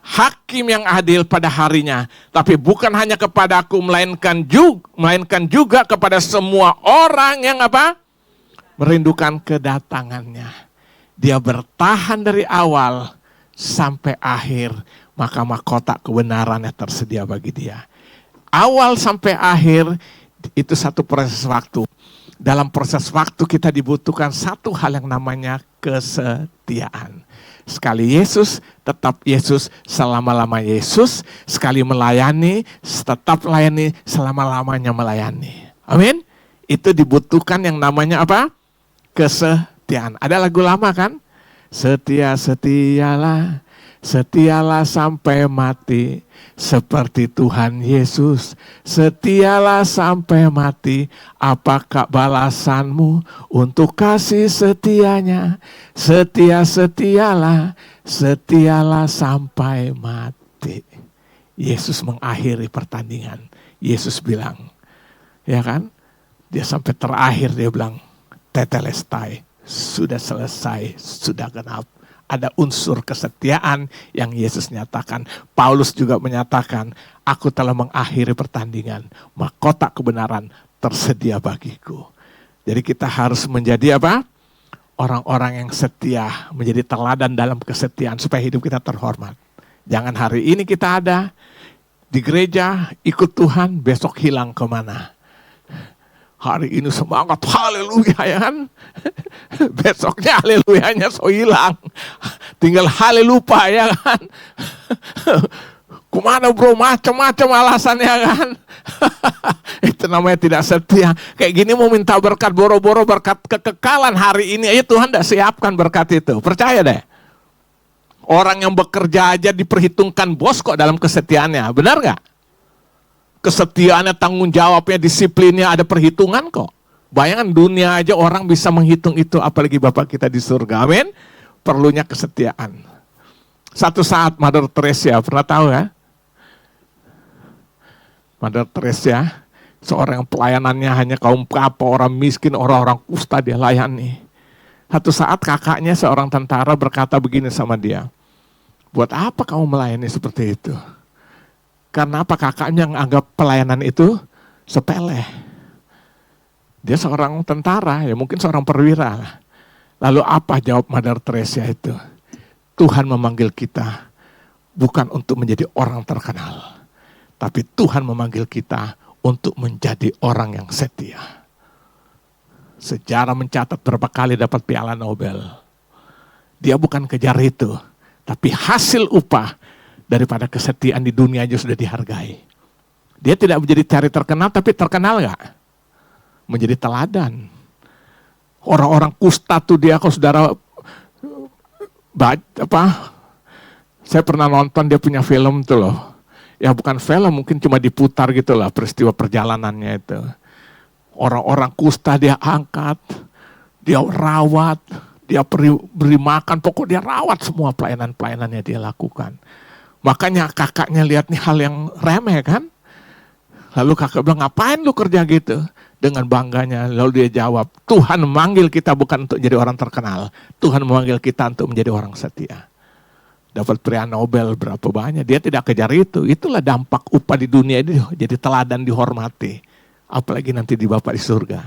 hakim yang adil pada harinya. Tapi bukan hanya kepadaku, melainkan juga kepada semua orang yang apa? Merindukan kedatangannya. Dia bertahan dari awal sampai akhir, maka mahkota kebenarannya tersedia bagi dia. Awal sampai akhir itu satu proses waktu. Dalam proses waktu kita dibutuhkan satu hal yang namanya kesetiaan. Sekali Yesus, tetap Yesus, selama-lama Yesus. Sekali melayani, tetap melayani, selama-lamanya melayani. Amin. Itu dibutuhkan yang namanya apa? Kesetiaan. Ada lagu lama kan? Setia-setialah, setialah sampai mati, seperti Tuhan Yesus. Setialah sampai mati, apakah balasanmu untuk kasih setianya? Setia-setialah, setialah sampai mati. Yesus mengakhiri pertandingan. Yesus bilang, ya kan? Dia sampai terakhir dia bilang, tetelestai, sudah selesai, sudah genap. Ada unsur kesetiaan yang Yesus nyatakan. Paulus juga menyatakan, aku telah mengakhiri pertandingan, mahkota kebenaran tersedia bagiku. Jadi kita harus menjadi apa? Orang-orang yang setia, menjadi teladan dalam kesetiaan supaya hidup kita terhormat. Jangan hari ini kita ada di gereja, ikut Tuhan, besok hilang kemana. Hari ini semangat, haleluya ya kan. Besoknya haleluyanya so hilang. Tinggal halelupa ya kan. Kemana bro, macam-macam alasannya kan. Itu namanya tidak setia. Kayak gini mau minta berkat, boro-boro berkat kekekalan hari ini aja Tuhan tidak siapkan berkat itu. Percaya deh. Orang yang bekerja aja diperhitungkan bos kok dalam kesetiaannya. Benar gak? Kesetiaannya, tanggung jawabnya, disiplinnya, ada perhitungan kok. Bayangkan dunia aja orang bisa menghitung itu, apalagi Bapak kita di surga. Amin. Perlunya kesetiaan. Satu saat Mother Teresa, pernah tahu ya? Mother Teresa, seorang yang pelayanannya hanya kaum kapa, orang miskin, orang-orang kusta dia layani. Satu saat kakaknya seorang tentara berkata begini sama dia, buat apa kamu melayani seperti itu? Karena apa? Kakaknya yang anggap pelayanan itu sepele. Dia seorang tentara, ya mungkin seorang perwira. Lalu apa jawab Mother Teresa itu? Tuhan memanggil kita bukan untuk menjadi orang terkenal, tapi Tuhan memanggil kita untuk menjadi orang yang setia. Sejarah mencatat berapa kali dapat piala Nobel. Dia bukan kejar itu, tapi hasil upah daripada kesetiaan di dunia aja sudah dihargai. Dia tidak menjadi cari terkenal, tapi terkenal gak? Menjadi teladan. Orang-orang kusta tuh dia, kalau saudara saya pernah nonton dia punya film tuh loh. Ya bukan film, mungkin cuma diputar gitu lah peristiwa perjalanannya itu. Orang-orang kusta dia angkat, dia rawat, dia beri makan, pokoknya dia rawat semua pelayanan-pelayanannya dia lakukan. Makanya kakaknya lihat nih hal yang remeh kan. Lalu kakak bilang, ngapain lu kerja gitu? Dengan bangganya, lalu dia jawab, Tuhan memanggil kita bukan untuk jadi orang terkenal. Tuhan memanggil kita untuk menjadi orang setia. Dapat piala Nobel berapa banyak, dia tidak kejar itu. Itulah dampak upah di dunia ini, jadi teladan dihormati. Apalagi nanti di Bapa di surga.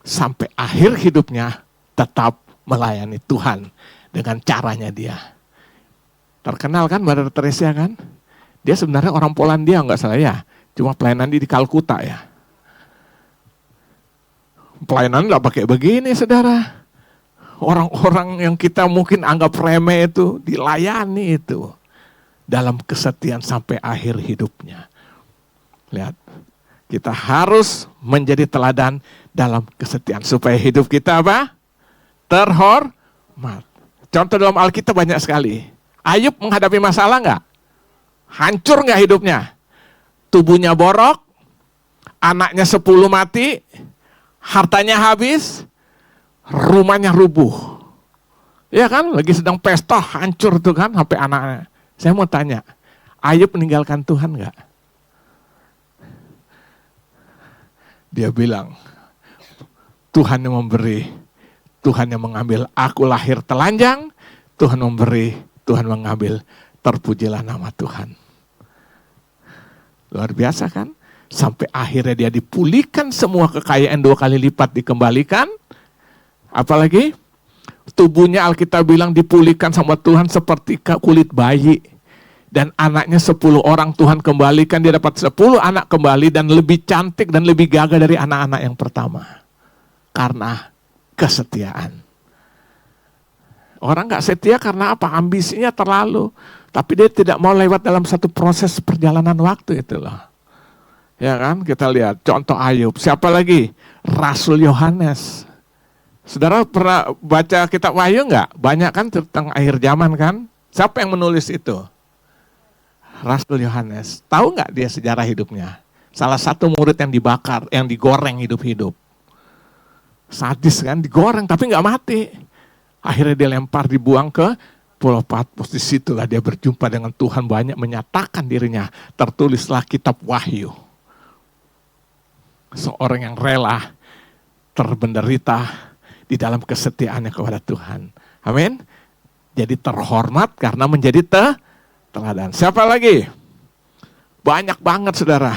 Sampai akhir hidupnya tetap melayani Tuhan dengan caranya dia. Terkenal kan Mother Teresa kan? Dia sebenarnya orang Polandia nggak salah ya, cuma pelayanan di Kalkuta ya. Pelayanan nggak pakai begini saudara. Orang-orang yang kita mungkin anggap remeh itu dilayani itu dalam kesetiaan sampai akhir hidupnya. Lihat, kita harus menjadi teladan dalam kesetiaan supaya hidup kita apa? Terhormat. Contoh dalam Alkitab banyak sekali. Ayub menghadapi masalah nggak? Hancur nggak hidupnya? Tubuhnya borok, anaknya 10 mati, hartanya habis, rumahnya rubuh. Ya kan, lagi sedang pesta, hancur tuh kan, sampai anaknya. Saya mau tanya, Ayub meninggalkan Tuhan nggak? Dia bilang, Tuhan yang memberi, Tuhan yang mengambil. Aku lahir telanjang, Tuhan memberi, Tuhan mengambil. Terpujilah nama Tuhan. Luar biasa kan? Sampai akhirnya dia dipulihkan semua kekayaan 2 kali lipat dikembalikan. Apalagi tubuhnya Alkitab bilang dipulihkan sama Tuhan seperti kulit bayi. Dan anaknya 10 orang Tuhan kembalikan, dia dapat 10 anak kembali dan lebih cantik dan lebih gagah dari anak-anak yang pertama. Karena kesetiaan. Orang gak setia karena apa? Ambisinya terlalu. Tapi dia tidak mau lewat dalam satu proses perjalanan waktu itu loh. Ya kan, kita lihat contoh Ayub. Siapa lagi? Rasul Yohanes. Saudara pernah baca kitab Wahyu enggak? Banyak kan tentang akhir zaman kan? Siapa yang menulis itu? Rasul Yohanes. Tahu enggak dia sejarah hidupnya? Salah satu murid yang dibakar, yang digoreng hidup-hidup. Sadis kan, digoreng tapi enggak mati. Akhirnya dia lempar, dibuang ke Pulau Patmos. Di situlah dia berjumpa dengan Tuhan, banyak menyatakan dirinya. Tertulislah kitab Wahyu. Seorang yang rela terbenderita di dalam kesetiaannya kepada Tuhan. Amin. Jadi terhormat karena menjadi teladan. Siapa lagi? Banyak banget saudara.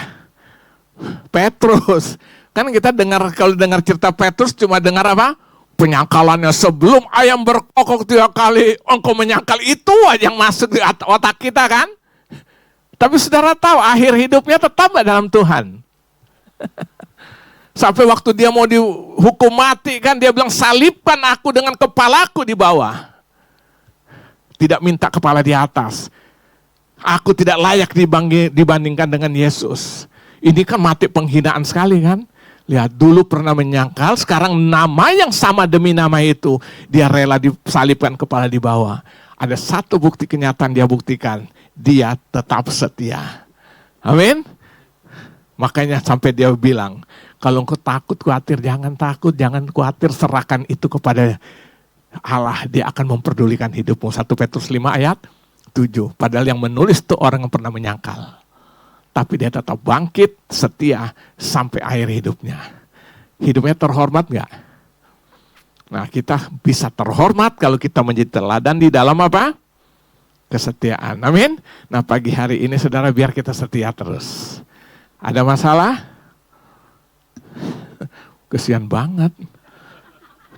Petrus. Kan kita kalau dengar cerita Petrus cuma dengar apa? Penyangkalannya sebelum ayam berkokok 3 kali engkau menyangkal, itu aja yang masuk di otak kita kan. Tapi saudara tahu akhir hidupnya tetap dalam Tuhan. Sampai waktu dia mau dihukum mati kan, dia bilang salibkan aku dengan kepalaku di bawah. Tidak minta kepala di atas. Aku tidak layak dibandingkan dengan Yesus. Ini kan mati penghinaan sekali kan. Lihat, dulu pernah menyangkal, sekarang nama yang sama demi nama itu, dia rela disalibkan kepala di bawah. Ada satu bukti kenyataan dia buktikan, dia tetap setia. Amin. Makanya sampai dia bilang, kalau engkau takut, khawatir, jangan takut, jangan khawatir, serahkan itu kepada Allah, dia akan memperdulikan hidupmu. 1 Petrus 5 ayat 7. Padahal yang menulis itu orang yang pernah menyangkal. Tapi dia tetap bangkit, setia, sampai akhir hidupnya. Hidupnya terhormat gak? Nah, kita bisa terhormat kalau kita menjadi teladan di dalam apa? Kesetiaan. Amin. Nah, pagi hari ini saudara, biar kita setia terus. Ada masalah? Kesian banget.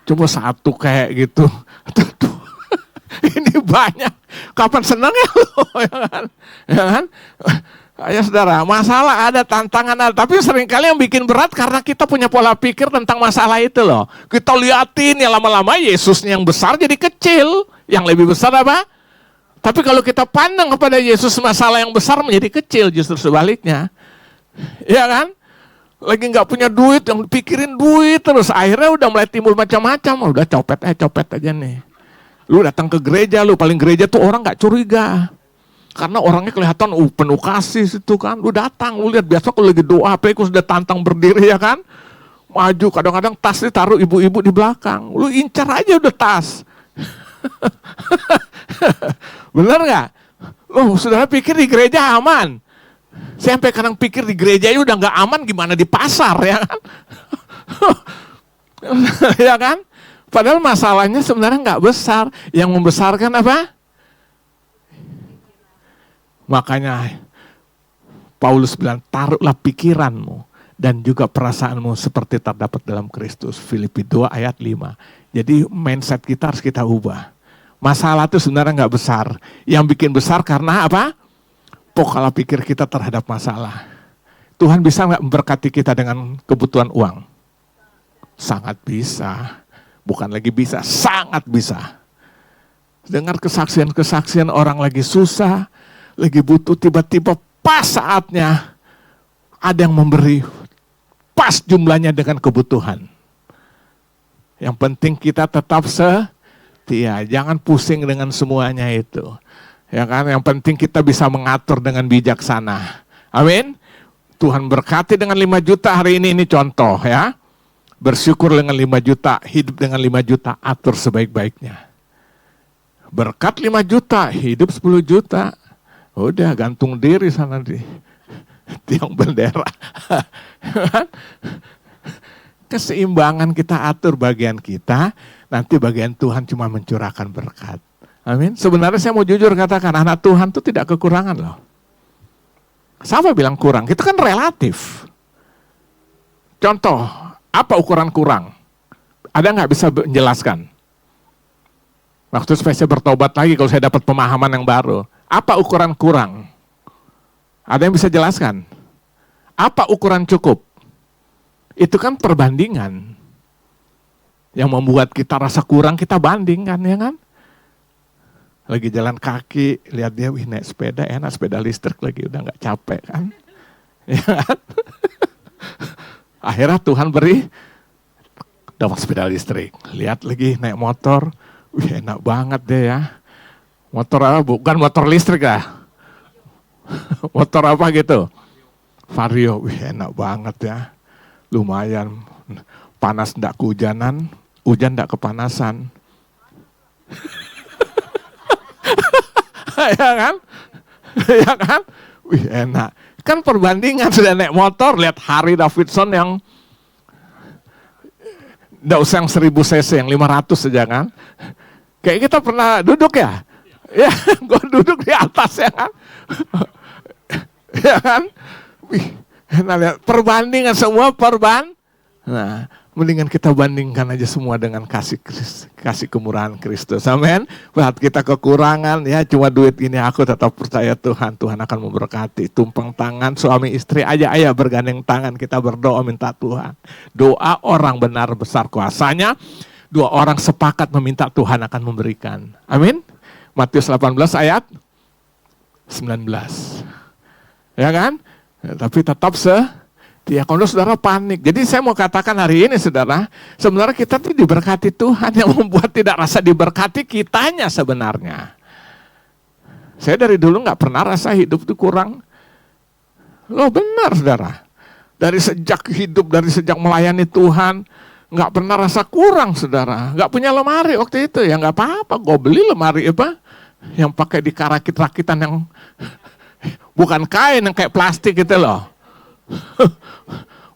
Cuma satu kayak gitu. Ini banyak. Kapan senang ya lo? Ya kan? Ya saudara, masalah ada, tantangan ada. Tapi seringkali yang bikin berat karena kita punya pola pikir tentang masalah itu loh. Kita liatin ya lama-lama Yesusnya yang besar jadi kecil. Yang lebih besar apa? Tapi kalau kita pandang kepada Yesus, masalah yang besar menjadi kecil, justru sebaliknya. Ya kan? Lagi gak punya duit, yang pikirin duit terus. Akhirnya udah mulai timbul macam-macam. Udah copet aja nih. Lu datang ke gereja, lu paling gereja tuh orang gak curiga. Karena orangnya kelihatan penuh kasih situ kan. Lu datang, lu lihat biasa kalau lagi doa, apalagi sudah tantang berdiri ya kan. Maju, kadang-kadang tas ditaruh ibu-ibu di belakang. Lu incar aja udah tas. Bener gak? Oh, saudara pikir di gereja aman. Saya sampai kadang pikir di gereja udah gak aman, gimana di pasar ya kan. Ya kan? Padahal masalahnya sebenarnya gak besar. Yang membesarkan apa? Makanya Paulus bilang, taruhlah pikiranmu dan juga perasaanmu seperti terdapat dalam Kristus. Filipi 2 ayat 5. Jadi mindset kita harus kita ubah. Masalah itu sebenarnya nggak besar. Yang bikin besar karena apa? Pola pikir kita terhadap masalah. Tuhan bisa nggak memberkati kita dengan kebutuhan uang? Sangat bisa. Bukan lagi bisa, sangat bisa. Dengar kesaksian-kesaksian orang lagi susah, lagi butuh, tiba-tiba pas saatnya ada yang memberi pas jumlahnya dengan kebutuhan. Yang penting kita tetap setia, jangan pusing dengan semuanya itu. Ya kan, yang penting kita bisa mengatur dengan bijaksana. Amin. Tuhan berkati dengan 5 juta hari ini contoh ya. Bersyukur dengan 5 juta, hidup dengan 5 juta, atur sebaik-baiknya. Berkat 5 juta, hidup 10 juta. Udah gantung diri sana di tiang bendera. Keseimbangan kita atur bagian kita, nanti bagian Tuhan cuma mencurahkan berkat. Amin. Sebenarnya saya mau jujur katakan, anak Tuhan itu tidak kekurangan loh. Siapa bilang kurang? Itu kan relatif. Contoh, apa ukuran kurang? Ada nggak bisa menjelaskan? Waktu saya bertobat lagi kalau saya dapat pemahaman yang baru. Apa ukuran kurang? Ada yang bisa jelaskan? Apa ukuran cukup? Itu kan perbandingan. Yang membuat kita rasa kurang, kita bandingkan, ya kan? Lagi jalan kaki, lihat dia, wih naik sepeda, enak sepeda listrik lagi, udah gak capek kan? Ya kan? Akhirnya Tuhan beri, dapat sepeda listrik. Lihat lagi naik motor, wih enak banget deh ya. Motor apa? Bukan motor listrik lah. Motor apa gitu? Vario, wih enak banget ya. Lumayan, panas ndak kehujanan, hujan ndak kepanasan. Ya kan? Ya kan? Wih enak. Kan perbandingan sudah naik motor, lihat Harley Davidson yang ndak usah yang 1000 cc, yang 500 saja kan. Kayak kita pernah duduk ya? Ya, gue duduk di atas ya kan. Ya kan? Wih, enak lihat perbandingan semua Nah, mendingan kita bandingkan aja semua dengan kasih kemurahan Kristus. Amin. Saat kita kekurangan ya cuma duit ini, aku tetap percaya Tuhan akan memberkati. Tumpang tangan suami istri aja, ayah bergandeng tangan, kita berdoa minta Tuhan. Doa orang benar besar kuasanya. 2 orang sepakat meminta, Tuhan akan memberikan. Amin. Matius 18 ayat 19. Ya kan? Ya, tapi tetap setia. Kalau saudara panik. Jadi saya mau katakan hari ini saudara, sebenarnya kita tuh diberkati Tuhan. Yang membuat tidak rasa diberkati kitanya sebenarnya. Saya dari dulu gak pernah rasa hidup itu kurang. Loh benar saudara. Dari sejak hidup, dari sejak melayani Tuhan, gak pernah rasa kurang saudara. Gak punya lemari waktu itu, ya gak apa-apa. Gue beli lemari apa? Yang pakai dikarakit-rakitan yang bukan kain, yang kayak plastik gitu loh.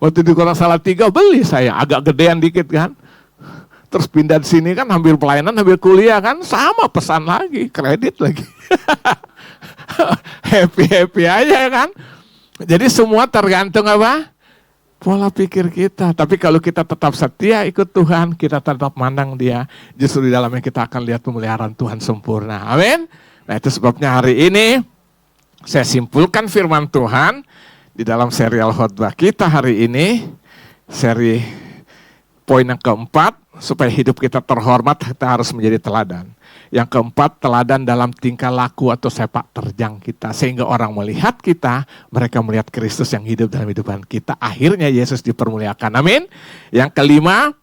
Waktu di Kota Salatiga beli saya, agak gedean dikit kan. Terus pindah di sini kan, ambil pelayanan, ambil kuliah kan, sama pesan lagi, kredit lagi. Happy-happy aja kan. Jadi semua tergantung apa? Pola pikir kita. Tapi kalau kita tetap setia ikut Tuhan, kita tetap mandang Dia, justru di dalamnya kita akan lihat pemeliharaan Tuhan sempurna. Amin. Nah itu sebabnya hari ini saya simpulkan firman Tuhan di dalam serial khotbah kita hari ini, seri poin yang keempat, supaya hidup kita terhormat, kita harus menjadi teladan. Yang keempat, teladan dalam tingkah laku atau sepak terjang kita. Sehingga orang melihat kita, mereka melihat Kristus yang hidup dalam kehidupan kita. Akhirnya Yesus dipermuliakan. Amin. Yang kelima,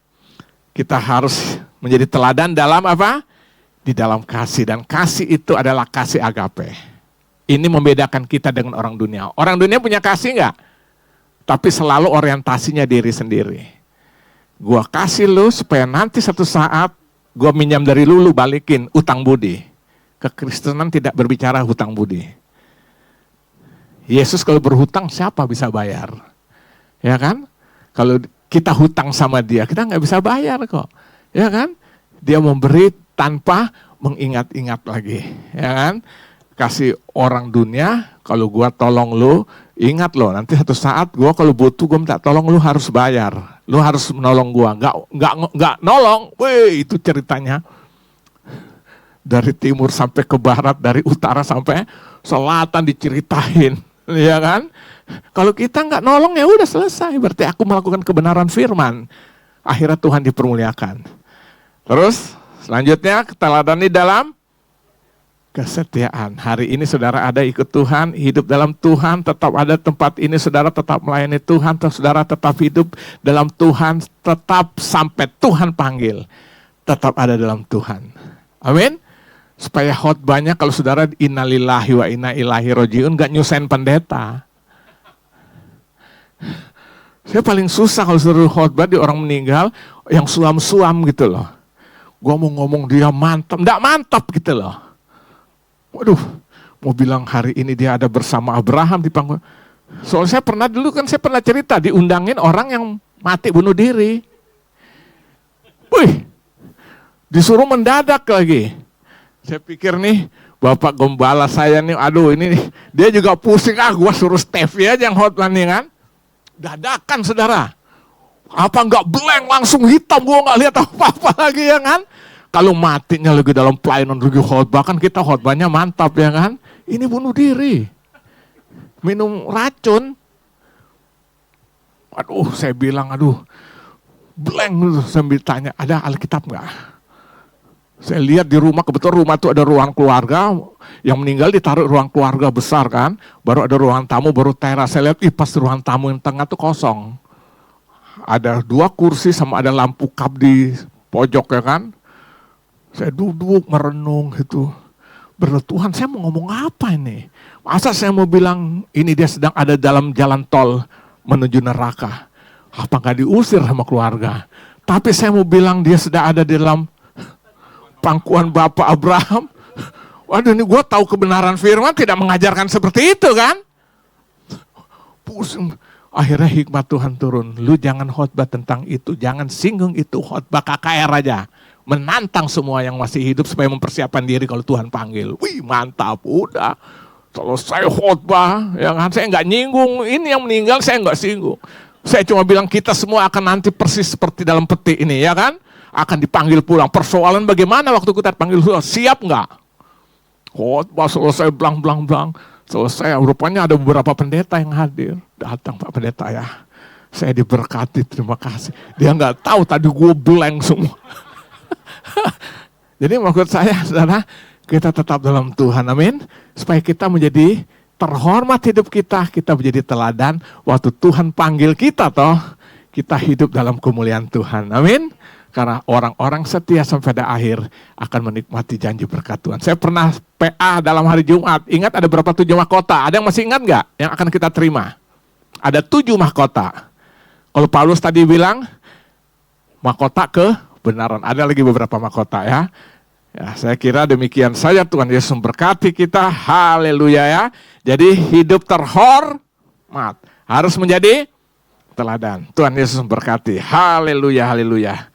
kita harus menjadi teladan dalam apa? Di dalam kasih. Dan kasih itu adalah kasih agape. Ini membedakan kita dengan orang dunia. Orang dunia punya kasih enggak? Tapi selalu orientasinya diri sendiri. Gua kasih lu supaya nanti satu saat gua minjam dari lu balikin, utang budi. Kekristenan tidak berbicara hutang budi. Yesus kalau berhutang siapa bisa bayar? Ya kan? Kalau kita hutang sama dia, kita nggak bisa bayar kok. Ya kan? Dia memberi tanpa mengingat-ingat lagi. Ya kan? Kasih orang dunia, kalau gua tolong lu, ingat loh, nanti satu saat gua kalau butuh gua minta tolong, lu harus bayar. Lu harus menolong gua. Enggak nolong. Weh, itu ceritanya. Dari timur sampai ke barat, dari utara sampai selatan diceritain, ya kan? Kalau kita nggak nolong ya udah selesai, berarti aku melakukan kebenaran firman. Akhirnya Tuhan dipermuliakan. Terus selanjutnya keteladanan dalam kesetiaan. Hari ini saudara ada ikut Tuhan, hidup dalam Tuhan, tetap ada tempat ini saudara tetap melayani Tuhan, saudara tetap hidup dalam Tuhan, tetap sampai Tuhan panggil, tetap ada dalam Tuhan. Amin. Supaya khotbahnya kalau saudara innalillahi wa inna ilaihi rajiun gak nyusahin pendeta. Saya paling susah kalau suruh khotbah di orang meninggal yang suam-suam gitu loh. Gua mau ngomong dia mantap, enggak mantap gitu loh. Waduh, mau bilang hari ini dia ada bersama Abraham di panggung. Soalnya saya pernah cerita diundangin orang yang mati bunuh diri. Wih, disuruh mendadak lagi. Saya pikir nih, Bapak Gembala saya nih, aduh ini nih, dia juga pusing, gua suruh Stevie aja yang khotbah nih kan. Dadakan saudara. Apa enggak blank langsung hitam, gua enggak lihat apa-apa lagi ya kan. Kalau matinya lagi dalam pelayanan lagi khotbah kan kita khotbahnya mantap ya kan. Ini bunuh diri. Minum racun. Aduh, saya bilang blank, sambil tanya, ada Alkitab enggak? Saya lihat di rumah, kebetulan rumah itu ada ruang keluarga, yang meninggal ditaruh ruang keluarga besar kan, baru ada ruang tamu, baru teras. Saya lihat, pas ruang tamu yang tengah itu kosong. Ada 2 kursi sama ada lampu kap di pojok ya kan. Saya duduk merenung gitu. Berdoa, Tuhan saya mau ngomong apa ini? Masa saya mau bilang ini dia sedang ada dalam jalan tol menuju neraka? Apa nggak diusir sama keluarga? Tapi saya mau bilang dia sedang ada di dalam pangkuan Bapak Abraham. Waduh, ini gue tahu kebenaran firman tidak mengajarkan seperti itu kan. Pusing. Akhirnya hikmat Tuhan turun. Lu jangan khotbah tentang itu, jangan singgung itu, khotbah KKR aja. Menantang semua yang masih hidup supaya mempersiapkan diri kalau Tuhan panggil. Wih, mantap, udah. Kalau saya khotbah, ya kan, saya nggak nyinggung. Ini yang meninggal saya nggak singgung. Saya cuma bilang kita semua akan nanti persis seperti dalam peti ini, ya kan? Akan dipanggil pulang. Persoalan bagaimana waktu kita dipanggil pulang? Siap nggak? Khotbah selesai blang. Selesai, rupanya ada beberapa pendeta yang hadir. Datang Pak Pendeta ya. Saya diberkati, terima kasih. Dia nggak tahu tadi gue blank semua. Jadi maksud saya, saudara, kita tetap dalam Tuhan, amin. Supaya kita menjadi terhormat hidup kita menjadi teladan. Waktu Tuhan panggil kita kita hidup dalam kemuliaan Tuhan, amin. Karena orang-orang setia sampai pada akhir akan menikmati janji berkat Tuhan. Saya pernah PA dalam hari Jumat. Ingat ada berapa 7 mahkota? Ada yang masih ingat nggak yang akan kita terima? Ada 7 mahkota. Kalau Paulus tadi bilang mahkota kebenaran. Ada lagi beberapa mahkota ya. Ya, saya kira demikian saja. Tuhan Yesus memberkati kita. Haleluya ya. Jadi hidup terhormat harus menjadi teladan. Tuhan Yesus memberkati. Haleluya, haleluya.